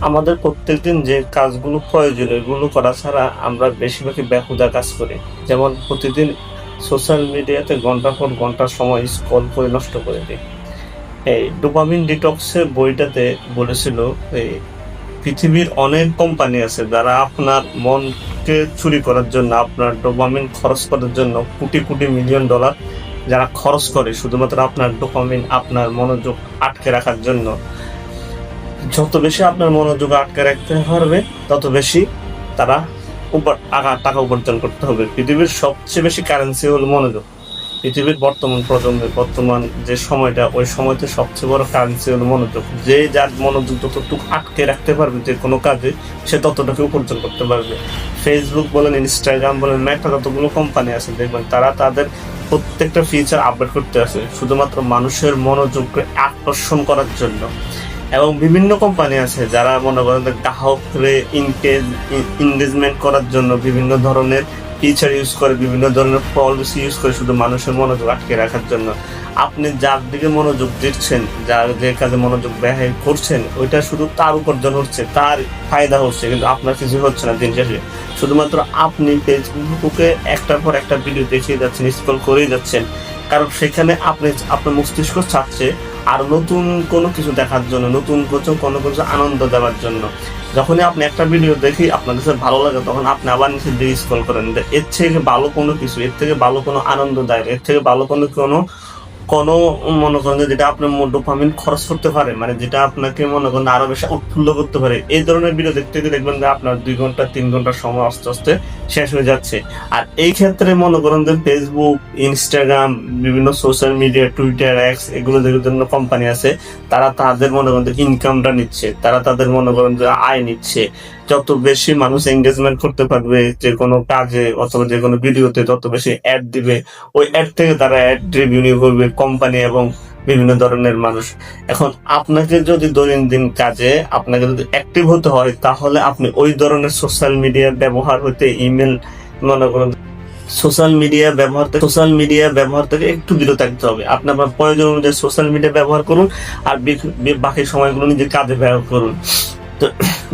আমাদের প্রত্যেকদিন যে কাজগুলো প্রয়োজন এগুলো করা ছাড়া আমরা বেশিরভাগই বেহুদা কাজ করি। যেমন প্রতিদিন সোশ্যাল মিডিয়াতে ঘন্টার পর ঘন্টা সময় স্ক্রল করে নষ্ট করে দিই। এই ডোপামিন ডিটক্সের বইটাতে বলেছিল এই পৃথিবীর অনেক কোম্পানি আছে যারা আপনার মনকে চুরি করার জন্য, আপনার ডোপামিন খরচ করার জন্য কোটি কোটি মিলিয়ন ডলার যারা খরচ করে শুধুমাত্র আপনার ডোপামিন, আপনার মনোযোগ আটকে রাখার জন্য। যত বেশি আপনার মনোযোগ আটকে রাখতে পারবে তত বেশি তারা টাকা উপার্জন করতে হবে। পৃথিবীর সবচেয়ে বেশি কারেন্সি হলো মনোযোগ। পৃথিবীর বর্তমান প্রজন্মের বর্তমান যে সময়টা, ওই সময়তে সবচেয়ে বড় কারেন্সি হলো মনোযোগ। যে যার মনোযোগ যতটুকু আটকে রাখতে পারবে যে কোনো কাজে, সে ততটুকু উপার্জন করতে পারবে। ফেসবুক বলেন, ইনস্টাগ্রাম বলেন, মেটা, যতগুলো কোম্পানি আছে দেখবেন তারা তাদের প্রত্যেকটা ফিচার আপডেট করতে আছে শুধুমাত্র মানুষের মনোযোগকে আকর্ষণ করার জন্য। এবং বিভিন্ন কোম্পানি আছে যারা মনে করেন গ্রাহকরে এনগেজমেন্ট করার জন্য বিভিন্ন ধরনের ফিচার ইউজ করে, বিভিন্ন ধরনের পলিসি ইউজ করে শুধু মানুষের মনোযোগ আটকে রাখার জন্য। আপনি যার দিকে মনোযোগ দিচ্ছেন, যার যে কাজে মনোযোগ ব্যয় করছেন, ওইটা শুধু তার উপার্জন হচ্ছে, তার ফায়দা হচ্ছে, কিন্তু আপনার কিছু হচ্ছে না। দিন শেষে শুধুমাত্র আপনি ফেসবুকে একটার পর একটা ভিডিও দেখিয়ে যাচ্ছেন, স্ক্রল করেই যাচ্ছেন, কারণ সেখানে আপনার মস্তিষ্ক চাচ্ছে আর নতুন কোনো কিছু দেখার জন্য, নতুন কোনো কিছু আনন্দ দেওয়ার জন্য। যখনই আপনি একটা ভিডিও দেখি আপনার কাছে ভালো লাগে, তখন আপনি আবার নিচে দিয়ে স্ক্রল করেন। এর থেকে ভালো কোনো কিছু, এর থেকে ভালো কোনো আনন্দদায়ক, এর থেকে ভালো কোনো মনে করেন যেটা আপনার ডোপামিন খরচ করতে পারে, মানে যেটা আপনাকে মনে করেন আরো বেশি উৎফুল্ল করতে পারে, এই ধরনের ভিডিও দেখতে গিয়ে দেখবেন যে আপনার 2 ঘন্টা 3 ঘন্টার সময় আস্তে আস্তে শেষ হয়ে যাচ্ছে। আর এই ক্ষেত্রে মনে করেন যে ফেসবুক, ইনস্টাগ্রাম, বিভিন্ন সোশ্যাল মিডিয়া, টুইটার, এক্স, এগুলো যে জন্য কোম্পানি আছে, তারা তাদের মনে করেন যে ইনকামটা নিচ্ছে, তারা তাদের মনে করেন যে আয় নিচ্ছে। যত বেশি মানুষ এঙ্গেজমেন্ট করতে পারবে যে কোনো কাজে অথবা যে কোনো ভিডিওতে, তত বেশি অ্যাড দিবে, ওই অ্যাড থেকে তারা অ্যাড রেভিনিউ করবে কোম্পানি এবং বিভিন্ন ধরনের মানুষ। এখন আপনাকে যদি দৈনন্দিন কাজে আপনাকে যদি অ্যাক্টিভ হতে হয়, তাহলে আপনি ওই ধরনের সোশ্যাল মিডিয়া ব্যবহার হতে, ইমেল মনে করেন সোশ্যাল মিডিয়া ব্যবহার থেকে একটু বিরত থাকতে হবে। আপনি আপনার প্রয়োজন অনুযায়ী সোশ্যাল মিডিয়া ব্যবহার করুন, আর বাকি সময়গুলো নিজের কাজে ব্যবহার করুন। তো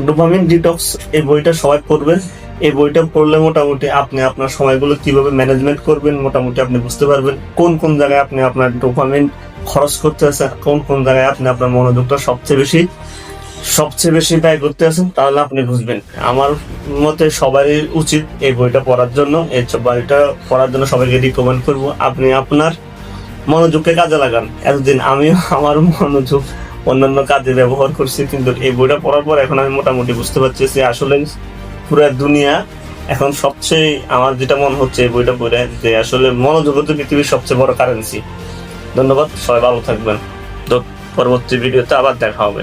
ডোপামিন ডিটক্স এই বইটা সবাই পড়বেন। এই বইটা পড়লে মোটামুটি আপনি আপনার সময়গুলো কিভাবে ম্যানেজমেন্ট করবেন মোটামুটি আপনি বুঝতে পারবেন। কোন কোন জায়গায় আপনি আপনার ডোপামিন খরচ করতে আছেন, কোন কোন জায়গায় আপনি আপনার মনোযোগটা সবচেয়ে বেশি ব্যয় করতে আছেন, তাহলে আপনি বুঝবেন। আমার মতে সবারই উচিত এই বইটা পড়ার জন্য। এই বইটা পড়ার জন্য সবাইকে রিকমেন্ড করবো। আপনি আপনার মনোযোগকে কাজে লাগান। এতদিন আমিও আমার মনোযোগ অন্যান্য কাজে ব্যবহার করছি, কিন্তু এই বইটা পড়ার পর এখন আমি মোটামুটি বুঝতে পারছি যে আসলে পুরো দুনিয়া এখন সবচেয়ে, আমার যেটা মনে হচ্ছে এই বইটা পড়ে, যে আসলে মনোযোগ হচ্ছে পৃথিবীর সবচেয়ে বড় কারেন্সি। ধন্যবাদ, সবাই ভালো থাকবেন। তো পরবর্তী ভিডিওতে আবার দেখা হবে।